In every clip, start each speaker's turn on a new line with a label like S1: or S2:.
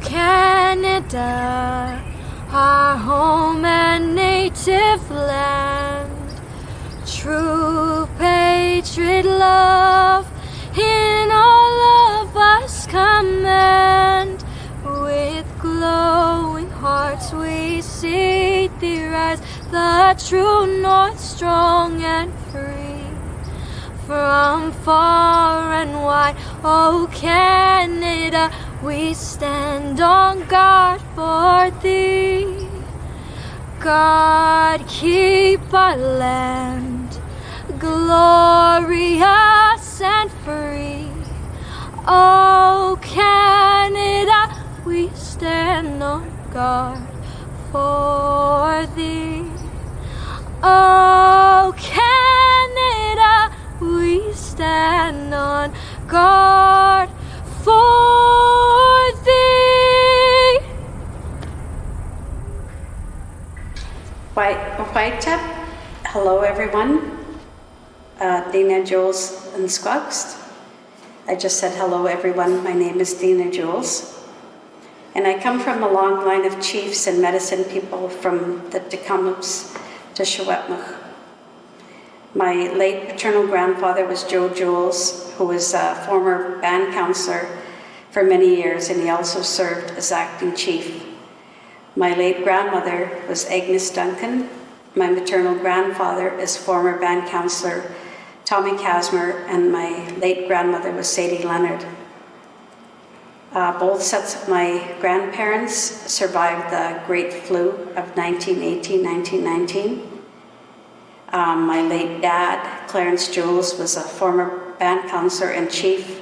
S1: Canada, our home and native land. True patriot love in all of us command. With glowing hearts we see thee rise, the true north strong and free. From far and wide, oh Canada, we stand on guard for thee. God, keep our land glorious and free. Oh Canada, we stand on guard for thee. Oh Canada, we stand on guard for thee.
S2: White tap. Hello everyone. Dina, Jules, and Squawks. I just said hello everyone. My name is Dina Jules. And I come from a long line of chiefs and medicine people from the Tecumseh to Secwepemc. My late paternal grandfather was Joe Jules, who was a former band counselor for many years, and he also served as acting chief. My late grandmother was Agnes Duncan. My maternal grandfather is former band counselor Tommy Casmer, and my late grandmother was Sadie Leonard. Both sets of my grandparents survived the Great Flu of 1918-1919. My late dad, Clarence Jules, was a former band counselor and chief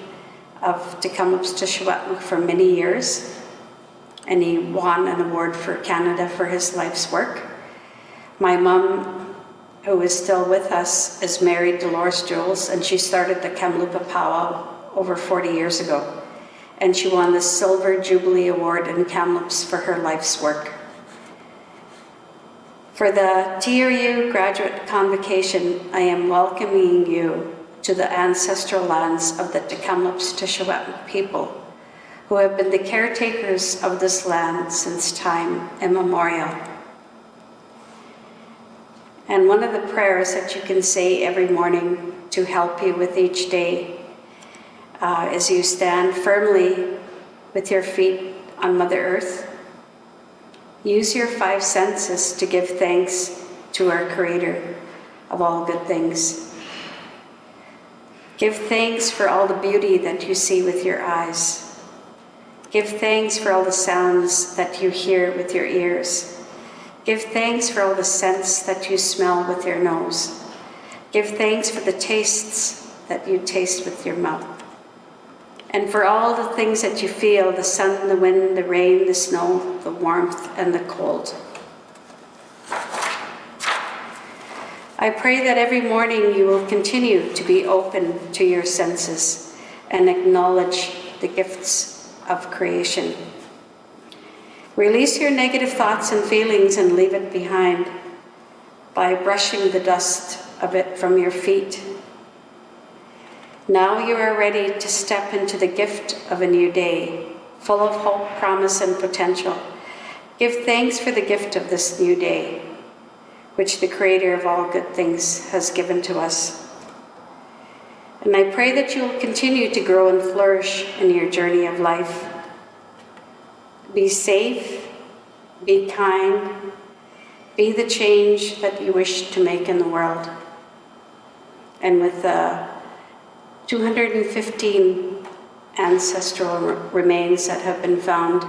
S2: of Tecumseh to Secwepemc for many years, and he won an award for Canada for his life's work. My mom, who is still with us, is married Dolores Jules, and she started the Kamloops Powwow over 40 years ago, and she won the Silver Jubilee Award in Kamloops for her life's work. For the TRU graduate convocation, I am welcoming you to the ancestral lands of the Tecumseh to Secwepemc people, who have been the caretakers of this land since time immemorial. And one of the prayers that you can say every morning to help you with each day as you stand firmly with your feet on Mother Earth. Use your 5 senses to give thanks to our Creator of all good things. Give thanks for all the beauty that you see with your eyes. Give thanks for all the sounds that you hear with your ears. Give thanks for all the scents that you smell with your nose. Give thanks for the tastes that you taste with your mouth. And for all the things that you feel, the sun, the wind, the rain, the snow, the warmth, and the cold. I pray that every morning you will continue to be open to your senses and acknowledge the gifts of creation. Release your negative thoughts and feelings and leave it behind by brushing the dust of it from your feet. Now you are ready to step into the gift of a new day, full of hope, promise, and potential. Give thanks for the gift of this new day, which the Creator of all good things has given to us. And I pray that you will continue to grow and flourish in your journey of life. Be safe, be kind, be the change that you wish to make in the world. And with the 215 ancestral remains that have been found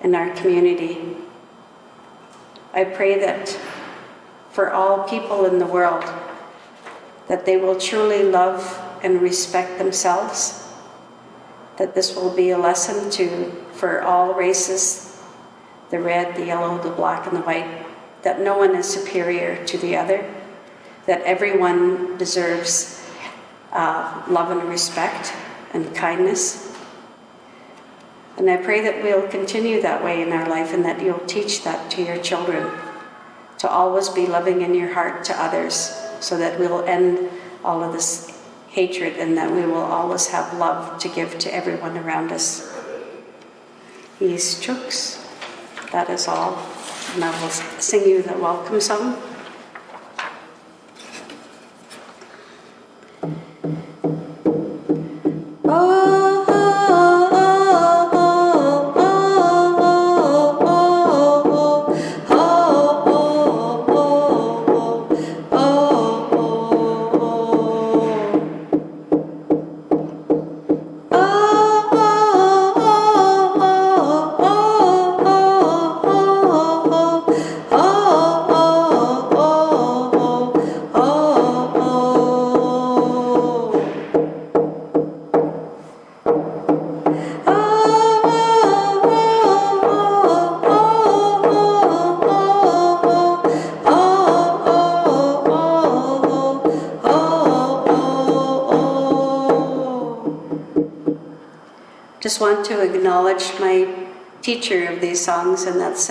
S2: in our community, I pray that for all people in the world, that they will truly love and respect themselves, that this will be a lesson for all races, the red, the yellow, the black, and the white, that no one is superior to the other, that everyone deserves love and respect and kindness. And I pray that we'll continue that way in our life, and that you'll teach that to your children, to always be loving in your heart to others, so that we'll end all of this hatred, and that we will always have love to give to everyone around us. He's Jules. That is all. And I will sing you the welcome song. Just want to acknowledge my teacher of these songs, and that's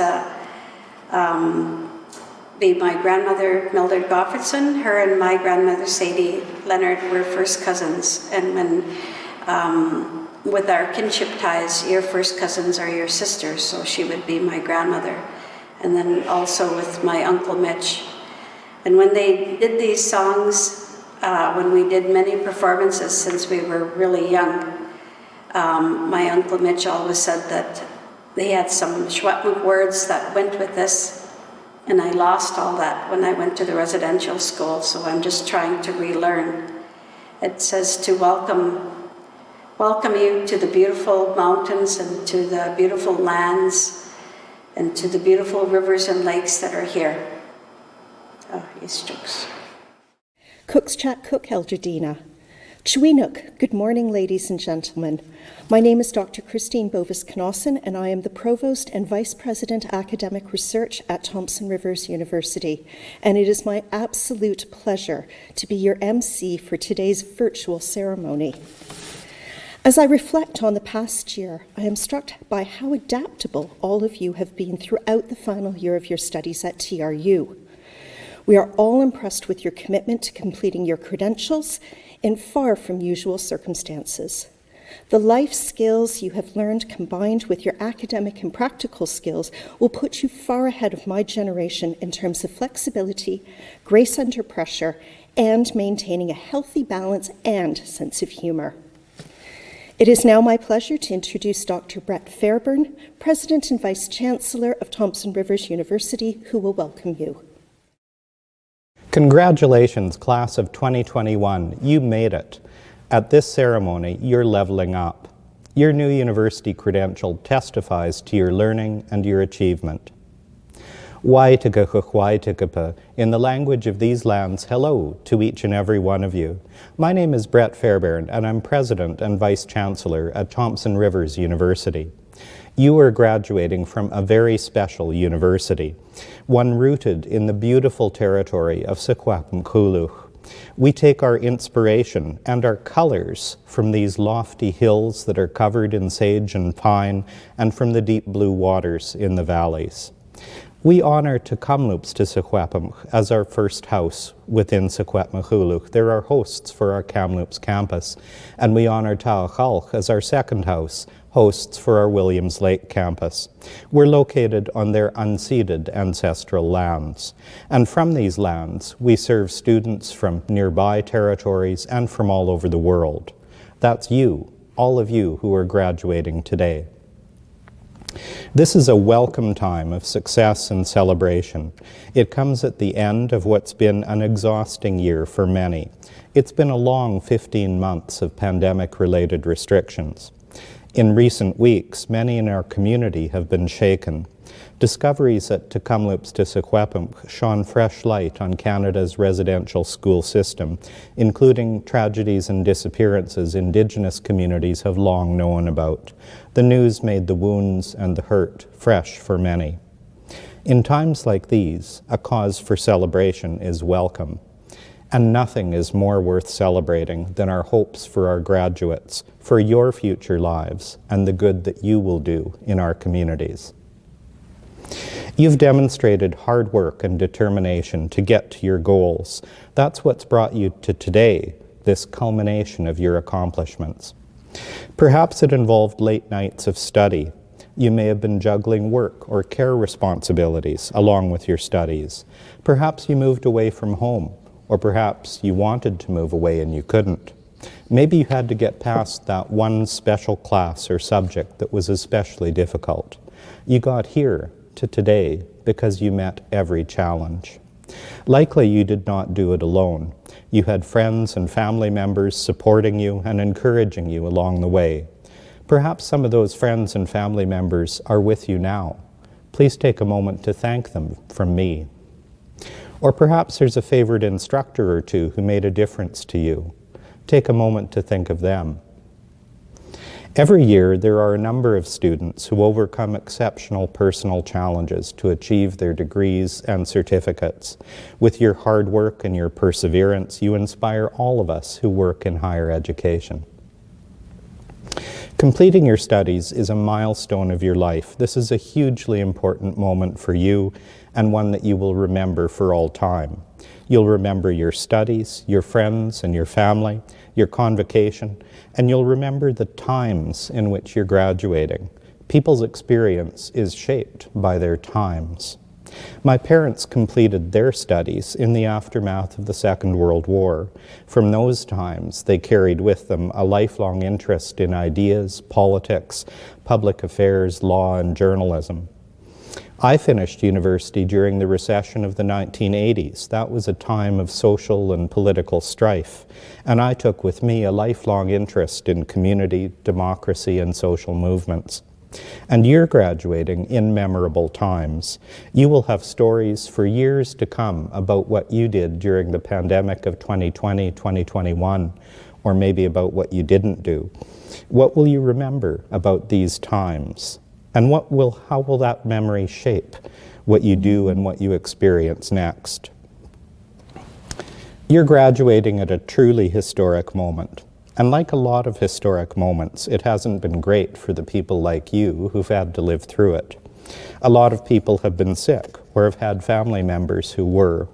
S2: be my grandmother, Mildred Goffredson. Her and my grandmother, Sadie Leonard, were first cousins. And when, with our kinship ties, your first cousins are your sisters, so she would be my grandmother. And then also with my Uncle Mitch. And when they did these songs, when we did many performances since we were really young, my Uncle Mitch always said that they had some Secwepemc words that went with this, and I lost all that when I went to the residential school, so I'm just trying to relearn. It says to welcome you to the beautiful mountains and to the beautiful lands and to the beautiful rivers and lakes that are here. Oh, yes, jokes.
S3: Cook's Chat Cook Eldredina. Chweenuk, good morning, ladies and gentlemen. My name is Dr. Christine Bovis-Knosson, and I am the Provost and Vice President Academic Research at Thompson Rivers University. And it is my absolute pleasure to be your MC for today's virtual ceremony. As I reflect on the past year, I am struck by how adaptable all of you have been throughout the final year of your studies at TRU. We are all impressed with your commitment to completing your credentials in far from usual circumstances. The life skills you have learned combined with your academic and practical skills will put you far ahead of my generation in terms of flexibility, grace under pressure, and maintaining a healthy balance and sense of humor. It is now my pleasure to introduce Dr. Brett Fairburn, President and Vice Chancellor of Thompson Rivers University, who will welcome you.
S4: Congratulations, class of 2021. You made it. At this ceremony, you're leveling up. Your new university credential testifies to your learning and your achievement. Waitakakakwaitakapa. In the language of these lands, hello to each and every one of you. My name is Brett Fairbairn, and I'm President and Vice Chancellor at Thompson Rivers University. You are graduating from a very special university, one rooted in the beautiful territory of Secwepemc. We take our inspiration and our colors from these lofty hills that are covered in sage and pine, and from the deep blue waters in the valleys. We honor Kamloops to Secwepemc as our first house within Secwepemc. They're our hosts for our Kamloops campus, and we honor Taochalch as our second house, hosts for our Williams Lake campus. We're located on their unceded ancestral lands, and from these lands we serve students from nearby territories and from all over the world. That's you, all of you who are graduating today. This is a welcome time of success and celebration. It comes at the end of what's been an exhausting year for many. It's been a long 15 months of pandemic-related restrictions. In recent weeks, many in our community have been shaken. Discoveries at Kamloops to Secwepemc shone fresh light on Canada's residential school system, including tragedies and disappearances Indigenous communities have long known about. The news made the wounds and the hurt fresh for many. In times like these, a cause for celebration is welcome. And nothing is more worth celebrating than our hopes for our graduates, for your future lives, and the good that you will do in our communities. You've demonstrated hard work and determination to get to your goals. That's what's brought you to today, this culmination of your accomplishments. Perhaps it involved late nights of study, You may have been juggling work or care responsibilities along with your studies. Perhaps you moved away from home, or perhaps you wanted to move away and you couldn't. Maybe you had to get past that one special class or subject that was especially difficult. You got here to today because you met every challenge. Likely you did not do it alone. You had friends and family members supporting you and encouraging you along the way. Perhaps some of those friends and family members are with you now. Please take a moment to thank them from me. Or perhaps there's a favorite instructor or two who made a difference to you. Take a moment to think of them. Every year, there are a number of students who overcome exceptional personal challenges to achieve their degrees and certificates. With your hard work and your perseverance, you inspire all of us who work in higher education. Completing your studies is a milestone of your life. This is a hugely important moment for you and one that you will remember for all time. You'll remember your studies, your friends and your family, your convocation, and you'll remember the times in which you're graduating. People's experience is shaped by their times. My parents completed their studies in the aftermath of the Second World War. From those times, they carried with them a lifelong interest in ideas, politics, public affairs, law, and journalism. I finished university during the recession of the 1980s. That was a time of social and political strife, and I took with me a lifelong interest in community, democracy, and social movements. And you're graduating in memorable times. You will have stories for years to come about what you did during the pandemic of 2020, 2021, or maybe about what you didn't do. What will you remember about these times? And how will that memory shape what you do and what you experience next? You're graduating at a truly historic moment. And like a lot of historic moments, it hasn't been great for the people like you who've had to live through it. A lot of people have been sick or have had family members who were.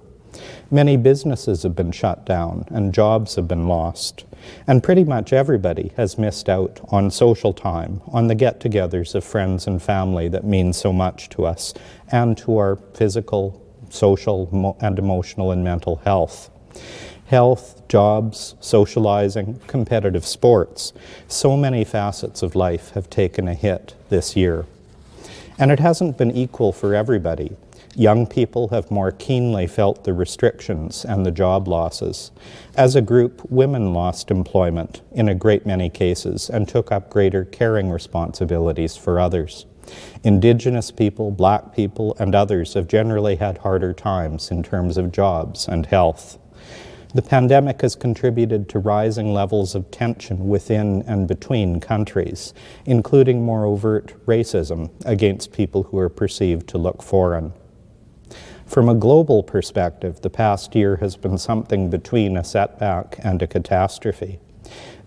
S4: Many businesses have been shut down and jobs have been lost. And pretty much everybody has missed out on social time, on the get-togethers of friends and family that mean so much to us and to our physical, social, and emotional and mental health. Health, jobs, socializing, competitive sports. So many facets of life have taken a hit this year. And it hasn't been equal for everybody. Young people have more keenly felt the restrictions and the job losses. As a group, women lost employment in a great many cases and took up greater caring responsibilities for others. Indigenous people, Black people, and others have generally had harder times in terms of jobs and health. The pandemic has contributed to rising levels of tension within and between countries, including more overt racism against people who are perceived to look foreign. From a global perspective, the past year has been something between a setback and a catastrophe.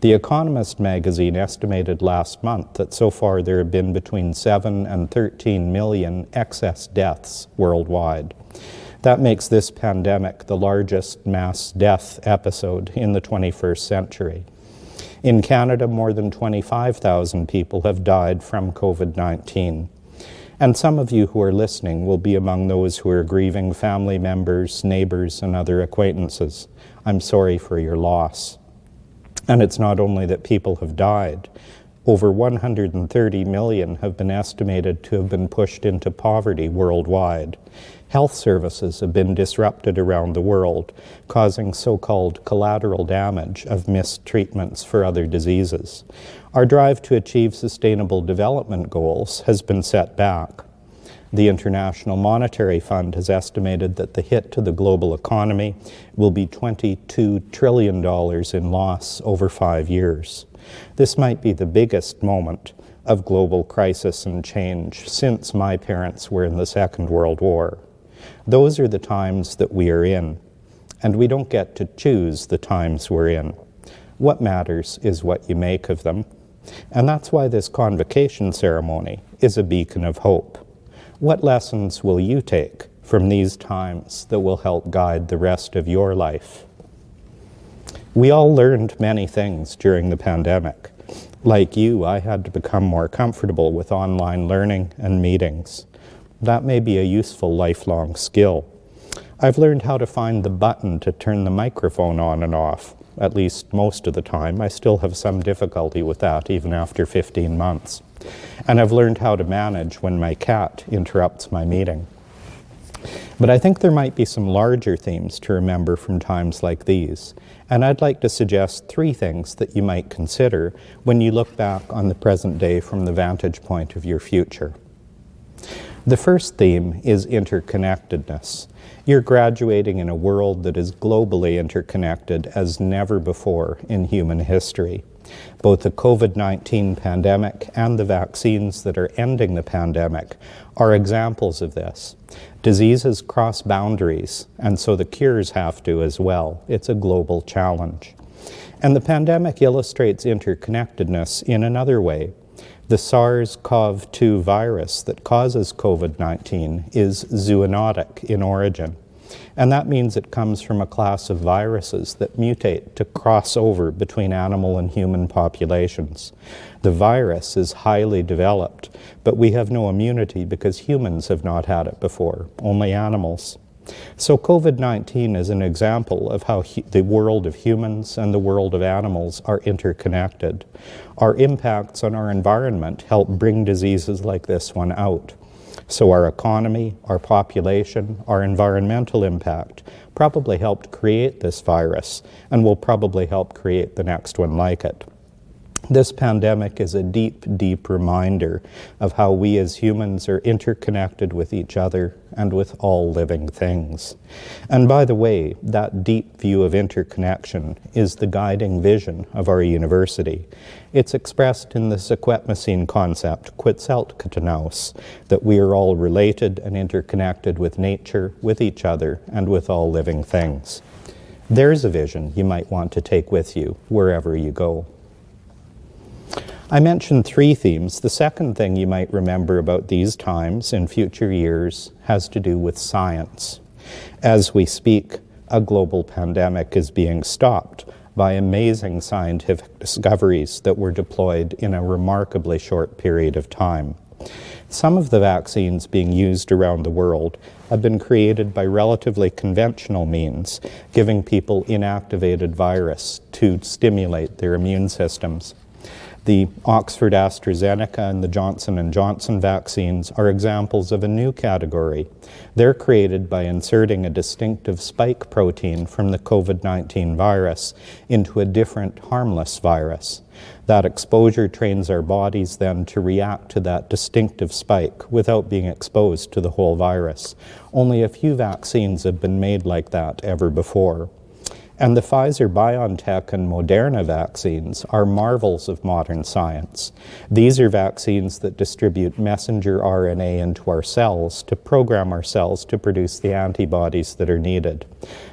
S4: The Economist magazine estimated last month that so far there have been between 7 and 13 million excess deaths worldwide. That makes this pandemic the largest mass death episode in the 21st century. In Canada, more than 25,000 people have died from COVID-19. And some of you who are listening will be among those who are grieving family members, neighbors, and other acquaintances. I'm sorry for your loss. And it's not only that people have died. Over 130 million have been estimated to have been pushed into poverty worldwide. Health services have been disrupted around the world, causing so-called collateral damage of missed treatments for other diseases. Our drive to achieve sustainable development goals has been set back. The International Monetary Fund has estimated that the hit to the global economy will be $22 trillion in loss over 5 years. This might be the biggest moment of global crisis and change since my parents were in the Second World War. Those are the times that we are in, and we don't get to choose the times we're in. What matters is what you make of them, and that's why this convocation ceremony is a beacon of hope. What lessons will you take from these times that will help guide the rest of your life? We all learned many things during the pandemic. Like you, I had to become more comfortable with online learning and meetings. That may be a useful lifelong skill. I've learned how to find the button to turn the microphone on and off. At least most of the time. I still have some difficulty with that, even after 15 months. And I've learned how to manage when my cat interrupts my meeting. But I think there might be some larger themes to remember from times like these. And I'd like to suggest 3 things that you might consider when you look back on the present day from the vantage point of your future. The first theme is interconnectedness. You're graduating in a world that is globally interconnected as never before in human history. Both the COVID-19 pandemic and the vaccines that are ending the pandemic are examples of this. Diseases cross boundaries, and so the cures have to as well. It's a global challenge. And the pandemic illustrates interconnectedness in another way. The SARS-CoV-2 virus that causes COVID-19 is zoonotic in origin. And that means it comes from a class of viruses that mutate to cross over between animal and human populations. The virus is highly developed, but we have no immunity because humans have not had it before, only animals. So COVID-19 is an example of how the world of humans and the world of animals are interconnected. Our impacts on our environment help bring diseases like this one out. So our economy, our population, our environmental impact probably helped create this virus and will probably help create the next one like it. This pandemic is a deep, deep reminder of how we as humans are interconnected with each other and with all living things. And by the way, that deep view of interconnection is the guiding vision of our university. It's expressed in the Sequetmacene concept, Quetzalcoatl, that we are all related and interconnected with nature, with each other, and with all living things. There's a vision you might want to take with you wherever you go. I mentioned 3 themes. The second thing you might remember about these times in future years has to do with science. As we speak, a global pandemic is being stopped by amazing scientific discoveries that were deployed in a remarkably short period of time. Some of the vaccines being used around the world have been created by relatively conventional means, giving people inactivated virus to stimulate their immune systems. The Oxford AstraZeneca and the Johnson & Johnson vaccines are examples of a new category. They're created by inserting a distinctive spike protein from the COVID-19 virus into a different harmless virus. That exposure trains our bodies then to react to that distinctive spike without being exposed to the whole virus. Only a few vaccines have been made like that ever before. And the Pfizer-BioNTech and Moderna vaccines are marvels of modern science. These are vaccines that distribute messenger RNA into our cells to program our cells to produce the antibodies that are needed.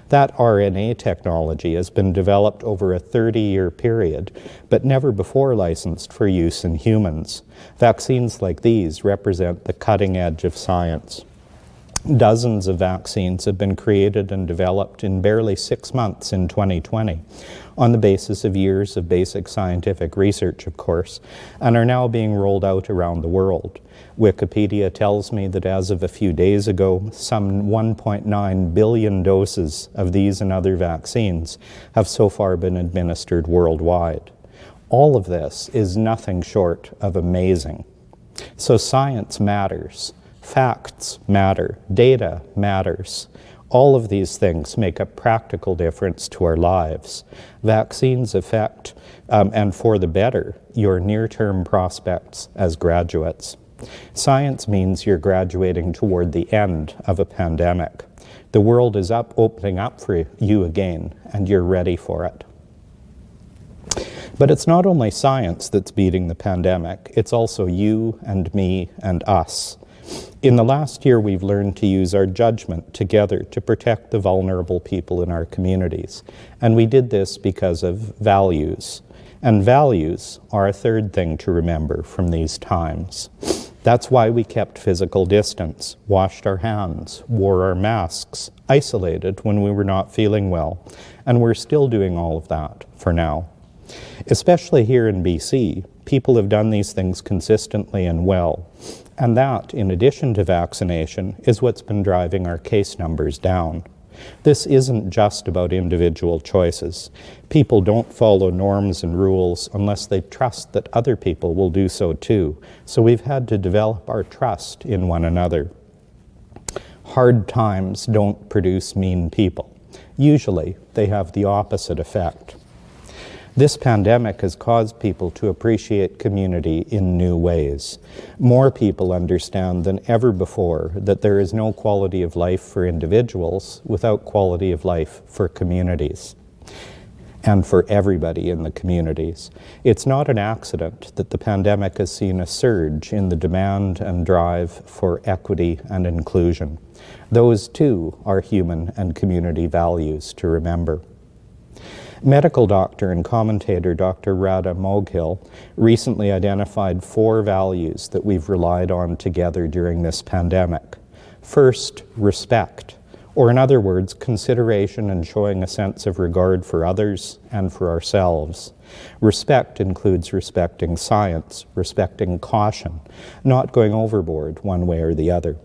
S4: That RNA technology has been developed over a 30-year period, but never before licensed for use in humans. Vaccines like these represent the cutting edge of science. Dozens of vaccines have been created and developed in barely 6 months in 2020 on the basis of years of basic scientific research, of course, and are now being rolled out around the world. Wikipedia tells me that as of a few days ago, some 1.9 billion doses of these and other vaccines have so far been administered worldwide. All of this is nothing short of amazing. So science matters. Facts matter. Data matters. All of these things make a practical difference to our lives. Vaccines affect, and for the better, your near-term prospects as graduates. Science means you're graduating toward the end of a pandemic. The world is opening up for you again, and you're ready for it. But it's not only science that's beating the pandemic, it's also you and me and us. In the last year, we've learned to use our judgment together to protect the vulnerable people in our communities. And we did this because of values. And values are a third thing to remember from these times. That's why we kept physical distance, washed our hands, wore our masks, isolated when we were not feeling well. And we're still doing all of that for now. Especially here in BC, people have done these things consistently and well. And that, in addition to vaccination, is what's been driving our case numbers down. This isn't just about individual choices. People don't follow norms and rules unless they trust that other people will do so too. So we've had to develop our trust in one another. Hard times don't produce mean people. Usually, they have the opposite effect. This pandemic has caused people to appreciate community in new ways. More people understand than ever before that there is no quality of life for individuals without quality of life for communities and for everybody in the communities. It's not an accident that the pandemic has seen a surge in the demand and drive for equity and inclusion. Those too are human and community values to remember. Medical doctor and commentator Dr. Radha Moghill recently identified 4 values that we've relied on together during this pandemic. First, respect, or in other words, consideration and showing a sense of regard for others and for ourselves. Respect includes respecting science, respecting caution, not going overboard one way or the other.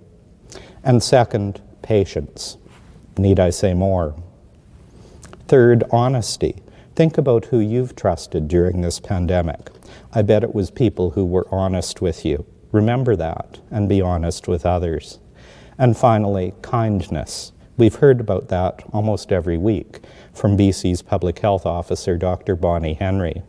S4: And second, patience. Need I say more? Third, honesty. Think about who you've trusted during this pandemic. I bet it was people who were honest with you. Remember that and be honest with others. And finally, kindness. We've heard about that almost every week from BC's Public Health Officer, Dr. Bonnie Henry.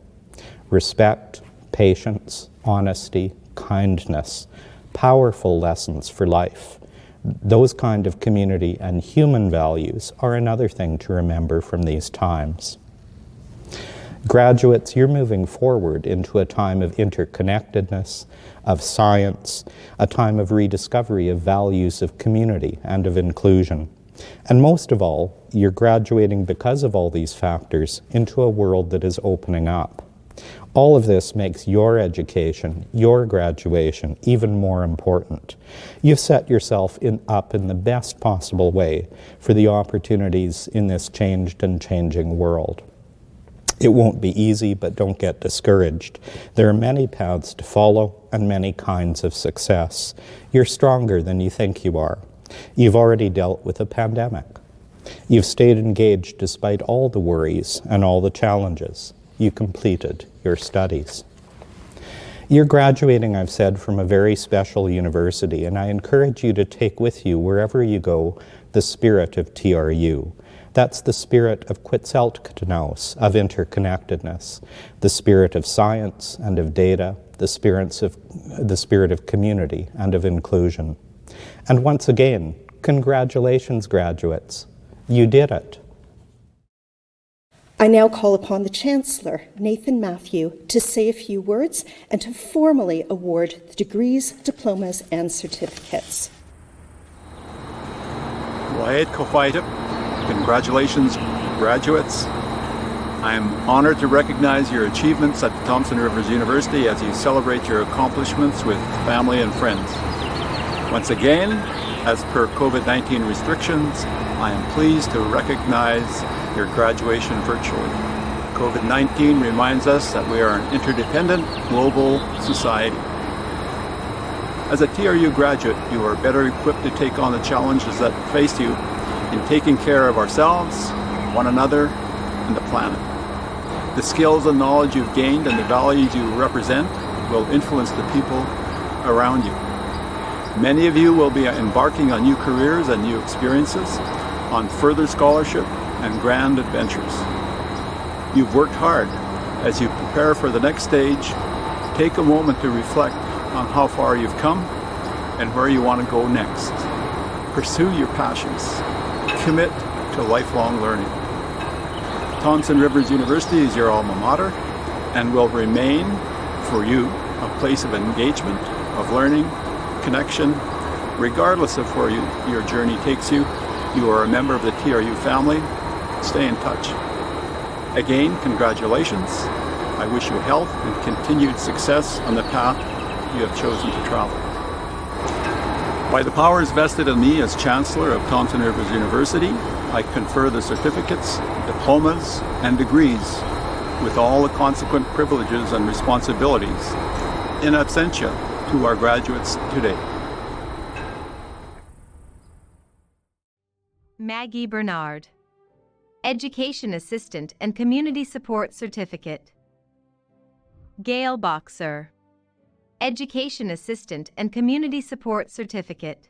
S4: Respect, patience, honesty, kindness. Powerful lessons for life. Those kind of community and human values are another thing to remember from these times. Graduates, you're moving forward into a time of interconnectedness, of science, a time of rediscovery of values of community and of inclusion. And most of all, you're graduating because of all these factors into a world that is opening up. All of this makes your education, your graduation, even more important. You've set yourself up in the best possible way for the opportunities in this changed and changing world. It won't be easy, but don't get discouraged. There are many paths to follow and many kinds of success. You're stronger than you think you are. You've already dealt with a pandemic. You've stayed engaged despite all the worries and all the challenges. You completed your studies. You're graduating, I've said, from a very special university, and I encourage you to take with you, wherever you go, the spirit of TRU. That's the spirit of Quetzalcoatlus, of interconnectedness, the spirit of science and of data, the spirit of community and of inclusion. And once again, congratulations, graduates. You did it.
S3: I now call upon the Chancellor, Nathan Matthew, to say a few words and to formally award the degrees, diplomas and certificates.
S5: Congratulations, graduates. I am honored to recognize your achievements at Thompson Rivers University as you celebrate your accomplishments with family and friends. Once again, as per COVID-19 restrictions, I am pleased to recognize your graduation virtually. COVID-19 reminds us that we are an interdependent global society. As a TRU graduate, you are better equipped to take on the challenges that face you in taking care of ourselves, one another, and the planet. The skills and knowledge you've gained and the values you represent will influence the people around you. Many of you will be embarking on new careers and new experiences, on further scholarship and grand adventures. You've worked hard. As you prepare for the next stage, take a moment to reflect on how far you've come and where you want to go next. Pursue your passions. Commit to lifelong learning. Thompson Rivers University is your alma mater and will remain for you a place of engagement, of learning, connection. Regardless of where your journey takes you, you are a member of the TRU family. Stay in touch. Again, congratulations. I wish you health and continued success on the path you have chosen to travel. By the powers vested in me as Chancellor of Thompson Rivers University, I confer the certificates, diplomas, and degrees with all the consequent privileges and responsibilities, in absentia, to our graduates today.
S6: Maggie Bernard, Education Assistant and Community Support Certificate. Gail Boxer, Education Assistant and Community Support Certificate.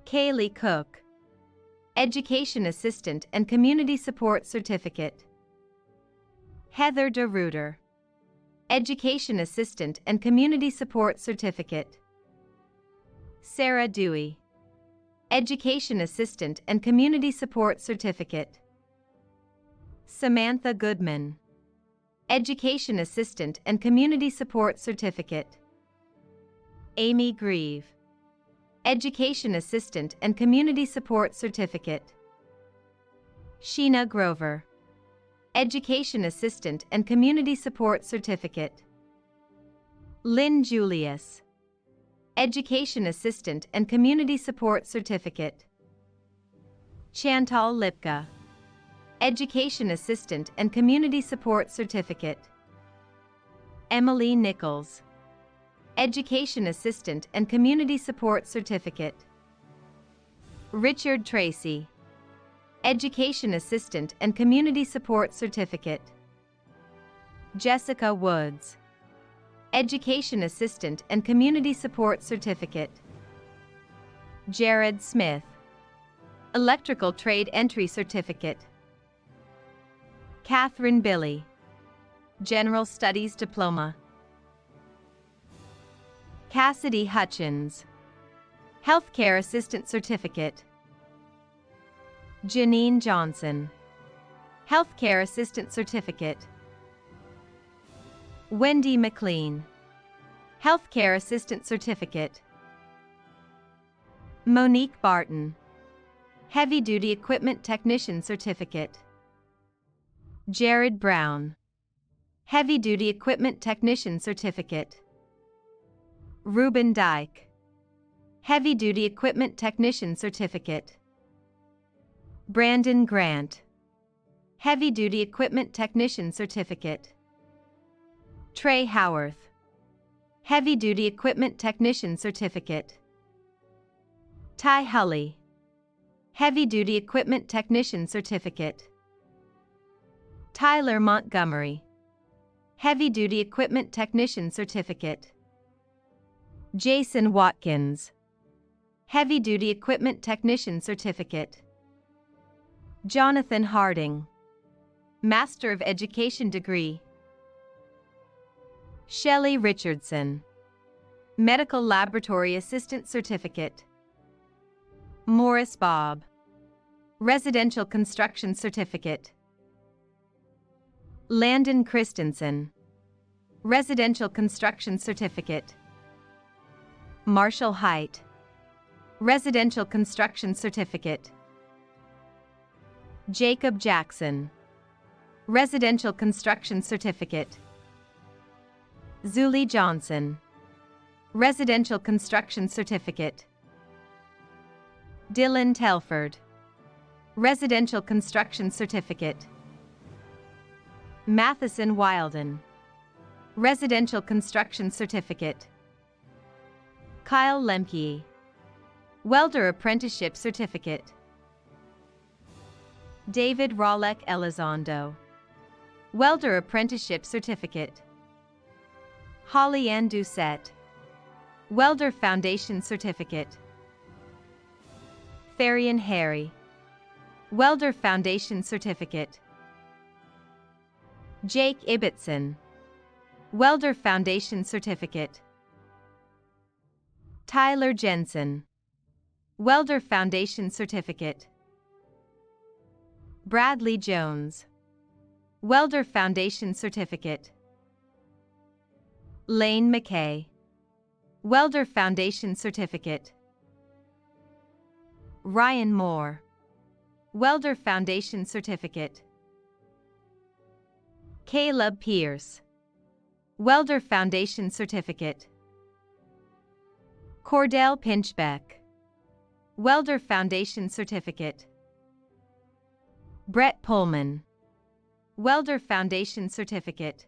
S6: Kaylee Cook, Education Assistant and Community Support Certificate. Heather DeRuiter, Education Assistant and Community Support Certificate. Sarah Dewey, Education Assistant and Community Support Certificate. Samantha Goodman, Education Assistant and Community Support Certificate. Amy Grieve, Education Assistant and Community Support Certificate. Sheena Grover, Education Assistant and Community Support Certificate. Lynn Julius, Education Assistant and Community Support Certificate. Chantal Lipka, Education Assistant and Community Support Certificate. Emily Nichols, Education Assistant and Community Support Certificate. Richard Tracy, Education Assistant and Community Support Certificate. Jessica Woods, Education Assistant and Community Support Certificate. Jared Smith, Electrical Trade Entry Certificate. Catherine Billy, General Studies Diploma. Cassidy Hutchins, Healthcare Assistant Certificate. Janine Johnson, Healthcare Assistant Certificate. Wendy McLean, Healthcare Assistant Certificate. Monique Barton, Heavy Duty Equipment Technician Certificate. Jared Brown, Heavy Duty Equipment Technician Certificate. Reuben Dyke, Heavy Duty Equipment Technician Certificate. Brandon Grant, Heavy Duty Equipment Technician Certificate. Trey Howarth, Heavy Duty Equipment Technician Certificate. Ty Hulley, Heavy Duty Equipment Technician Certificate. Tyler Montgomery, Heavy Duty Equipment Technician Certificate. Jason Watkins, Heavy Duty Equipment Technician Certificate. Jonathan Harding, Master of Education Degree. Shelley Richardson, Medical Laboratory Assistant Certificate. Morris Bob, Residential Construction Certificate. Landon Christensen, Residential Construction Certificate. Marshall Height, Residential Construction Certificate. Jacob Jackson, Residential Construction Certificate. Zuli Johnson, Residential Construction Certificate. Dylan Telford, Residential Construction Certificate. Matheson Wilden, Residential Construction Certificate. Kyle Lemke, Welder Apprenticeship Certificate. David Rolek Elizondo, Welder Apprenticeship Certificate. Holly Ann Doucette, Welder Foundation Certificate. Therian Harry, Welder Foundation Certificate. Jake Ibbotson, Welder Foundation Certificate. Tyler Jensen, Welder Foundation Certificate. Bradley Jones, Welder Foundation Certificate. Lane McKay, Welder Foundation Certificate. Ryan Moore, Welder Foundation Certificate. Caleb Pierce, Welder Foundation Certificate. Cordell Pinchbeck, Welder Foundation Certificate. Brett Pullman, Welder Foundation Certificate.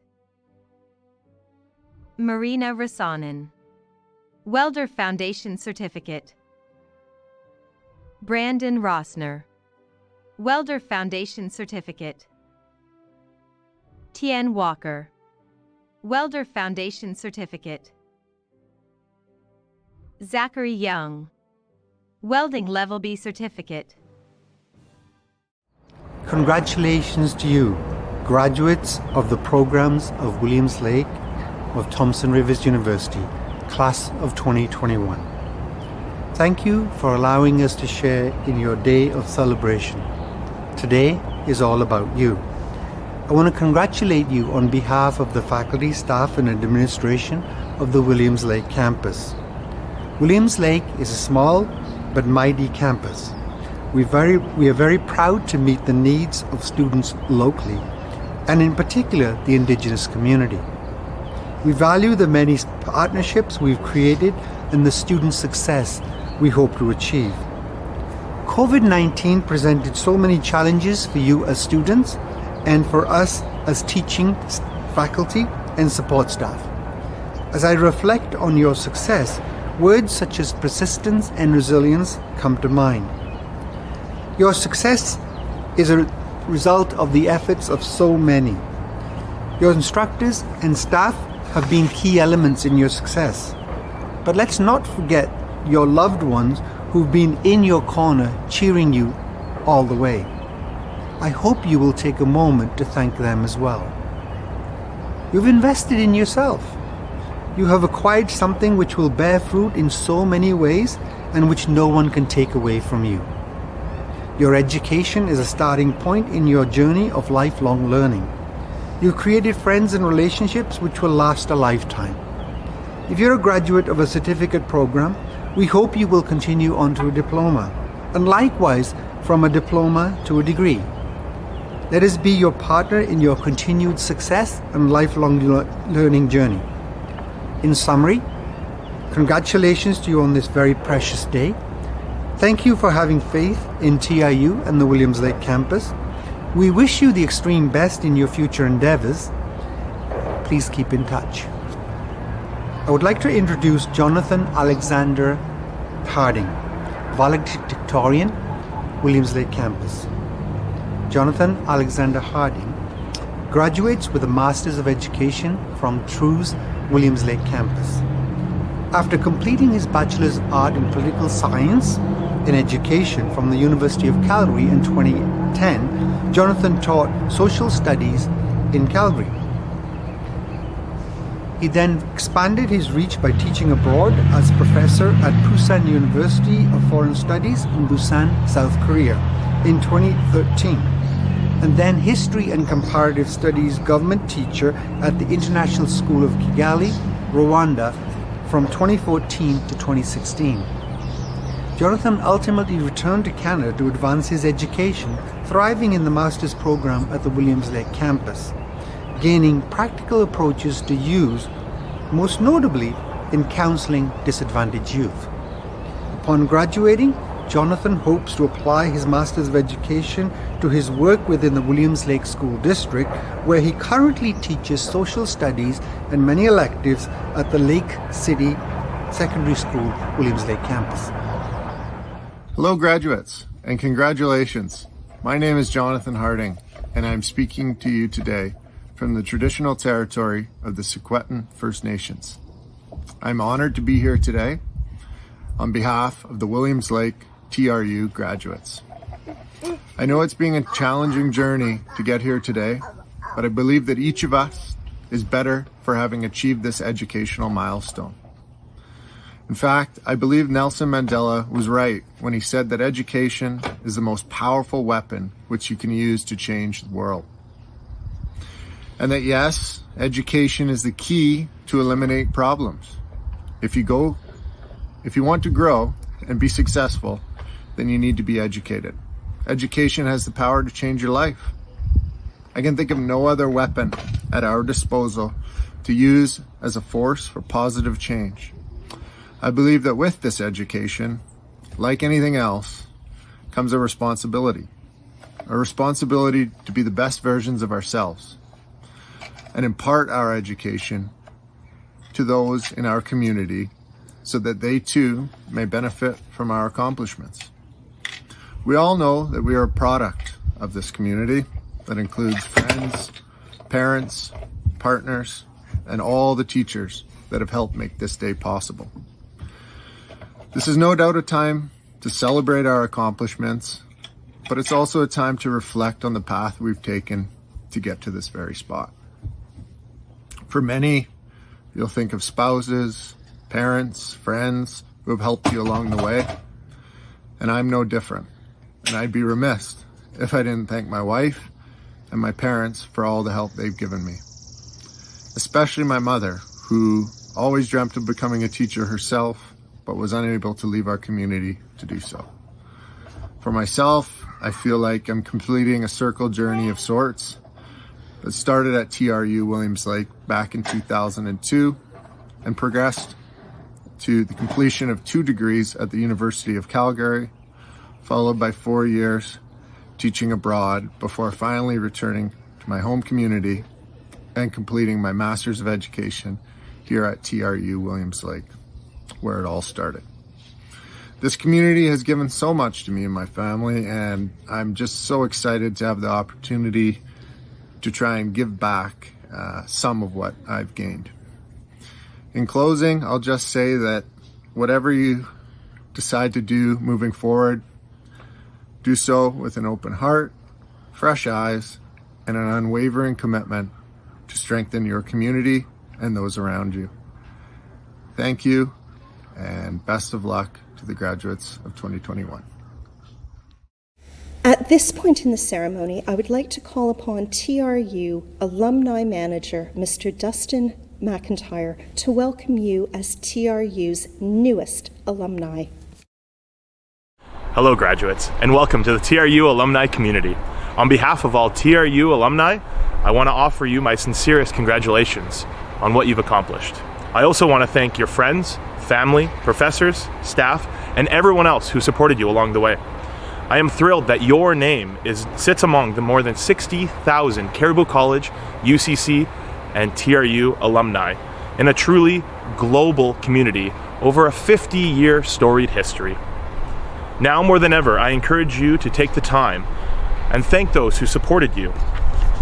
S6: Marina Rasanen. Welder Foundation Certificate. Brandon Rossner. Welder Foundation Certificate. Tien Walker. Welder Foundation Certificate. Zachary Young. Welding Level B Certificate.
S7: Congratulations to you, graduates of the programs of Williams Lake of Thompson Rivers University, class of 2021. Thank you for allowing us to share in your day of celebration. Today is all about you. I want to congratulate you on behalf of the faculty, staff, and administration of the Williams Lake campus. Williams Lake is a small but mighty campus. We are very proud to meet the needs of students locally, and in particular the Indigenous community. We value the many partnerships we've created and the student success we hope to achieve. COVID-19 presented so many challenges for you as students and for us as teaching faculty and support staff. As I reflect on your success, words such as persistence and resilience come to mind. Your success is a result of the efforts of so many. Your instructors and staff have been key elements in your success. But let's not forget your loved ones who've been in your corner cheering you all the way. I hope you will take a moment to thank them as well. You've invested in yourself. You have acquired something which will bear fruit in so many ways and which no one can take away from you. Your education is a starting point in your journey of lifelong learning. You've created friends and relationships which will last a lifetime. If you're a graduate of a certificate program, we hope you will continue on to a diploma, and likewise from a diploma to a degree. Let us be your partner in your continued success and lifelong learning journey. In summary, congratulations to you on this very precious day. Thank you for having faith in TRU and the Williams Lake campus. We wish you the extreme best in your future endeavors. Please keep in touch. I would like to introduce Jonathan Alexander Harding, valedictorian, Williams Lake campus. Jonathan Alexander Harding graduates with a Master's of Education from TRU's Williams Lake campus. After completing his Bachelor's of Art in Political Science in Education from the University of Calgary in 2010, Jonathan taught Social Studies in Calgary. He then expanded his reach by teaching abroad as professor at Busan University of Foreign Studies in Busan, South Korea in 2013, and then History and Comparative Studies government teacher at the International School of Kigali, Rwanda from 2014 to 2016. Jonathan ultimately returned to Canada to advance his education, thriving in the master's program at the Williams Lake campus, gaining practical approaches to use, most notably in counseling disadvantaged youth. Upon graduating, Jonathan hopes to apply his Master's of Education to his work within the Williams Lake School District, where he currently teaches social studies and many electives at the Lake City Secondary School, Williams Lake campus.
S8: Hello graduates, and congratulations. My name is Jonathan Harding, and I'm speaking to you today from the traditional territory of the Secwepemc First Nations. I'm honored to be here today on behalf of the Williams Lake TRU graduates. I know it's been a challenging journey to get here today, but I believe that each of us is better for having achieved this educational milestone. In fact, I believe Nelson Mandela was right when he said that education is the most powerful weapon which you can use to change the world. And that yes, education is the key to eliminate problems. If you want to grow and be successful, then you need to be educated. Education has the power to change your life. I can think of no other weapon at our disposal to use as a force for positive change. I believe that with this education, like anything else, comes a responsibility. a responsibility to be the best versions of ourselves and impart our education to those in our community so that they too may benefit from our accomplishments. We all know that we are a product of this community that includes friends, parents, partners, and all the teachers that have helped make this day possible. This is no doubt a time to celebrate our accomplishments, but it's also a time to reflect on the path we've taken to get to this very spot. For many, you'll think of spouses, parents, friends who have helped you along the way, and I'm no different. And I'd be remiss if I didn't thank my wife and my parents for all the help they've given me. Especially my mother, who always dreamt of becoming a teacher herself, but was unable to leave our community to do so. For myself, I feel like I'm completing a circle journey of sorts that started at TRU Williams Lake back in 2002 and progressed to the completion of 2 degrees at the University of Calgary, followed by 4 years teaching abroad before finally returning to my home community and completing my Master's of Education here at TRU Williams Lake, where it all started. This community has given so much to me and my family, and I'm just so excited to have the opportunity to try and give back some of what I've gained. In closing, I'll just say that whatever you decide to do moving forward, do so with an open heart, fresh eyes, and an unwavering commitment to strengthen your community and those around you. Thank you, and best of luck to the graduates of 2021.
S3: At this point in the ceremony, I would like to call upon TRU Alumni Manager, Mr. Dustin Mcintyre, to welcome you as TRU's newest alumni.
S9: Hello, graduates, and welcome to the TRU alumni community. On behalf of all TRU alumni, I want to offer you my sincerest congratulations on what you've accomplished. I also want to thank your friends, family, professors, staff, and everyone else who supported you along the way. I am thrilled that your name sits among the more than 60,000 Caribou College, UCC, and TRU alumni in a truly global community over a 50-year storied history. Now more than ever, I encourage you to take the time and thank those who supported you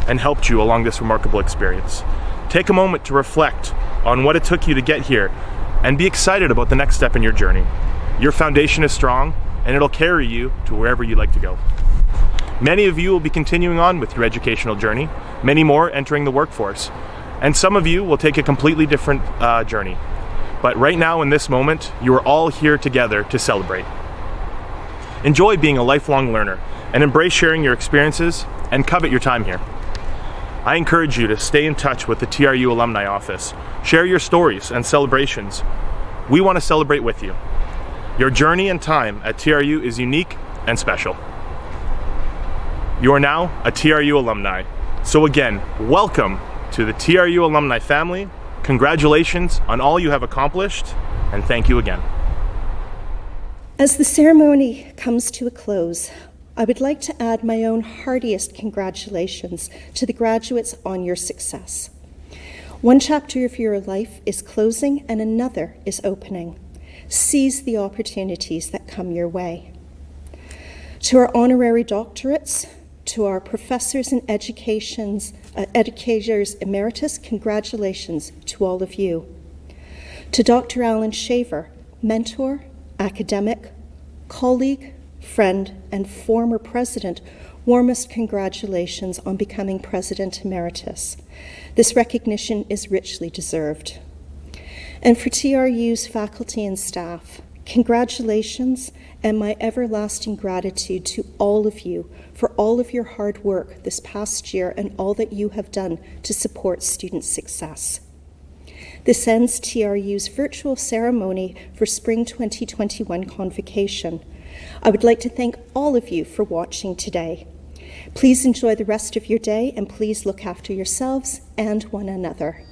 S9: and helped you along this remarkable experience. Take a moment to reflect on what it took you to get here and be excited about the next step in your journey. Your foundation is strong and it'll carry you to wherever you'd like to go. Many of you will be continuing on with your educational journey, many more entering the workforce, and some of you will take a completely different journey. But right now in this moment, you are all here together to celebrate. Enjoy being a lifelong learner and embrace sharing your experiences and covet your time here. I encourage you to stay in touch with the TRU Alumni Office. Share your stories and celebrations. We want to celebrate with you. Your journey and time at TRU is unique and special. You are now a TRU alumni. So again, welcome to the TRU alumni family. Congratulations on all you have accomplished, and thank you again.
S3: As the ceremony comes to a close, I would like to add my own heartiest congratulations to the graduates on your success. One chapter of your life is closing and another is opening. Seize the opportunities that come your way. To our honorary doctorates, to our professors and educators emeritus, congratulations to all of you. To Dr. Alan Shaver, mentor, academic, colleague, friend, and former president, warmest congratulations on becoming President Emeritus. This recognition is richly deserved. And for TRU's faculty and staff, congratulations and my everlasting gratitude to all of you for all of your hard work this past year and all that you have done to support student success. This ends TRU's virtual ceremony for Spring 2021 Convocation. I would like to thank all of you for watching today. Please enjoy the rest of your day and please look after yourselves and one another.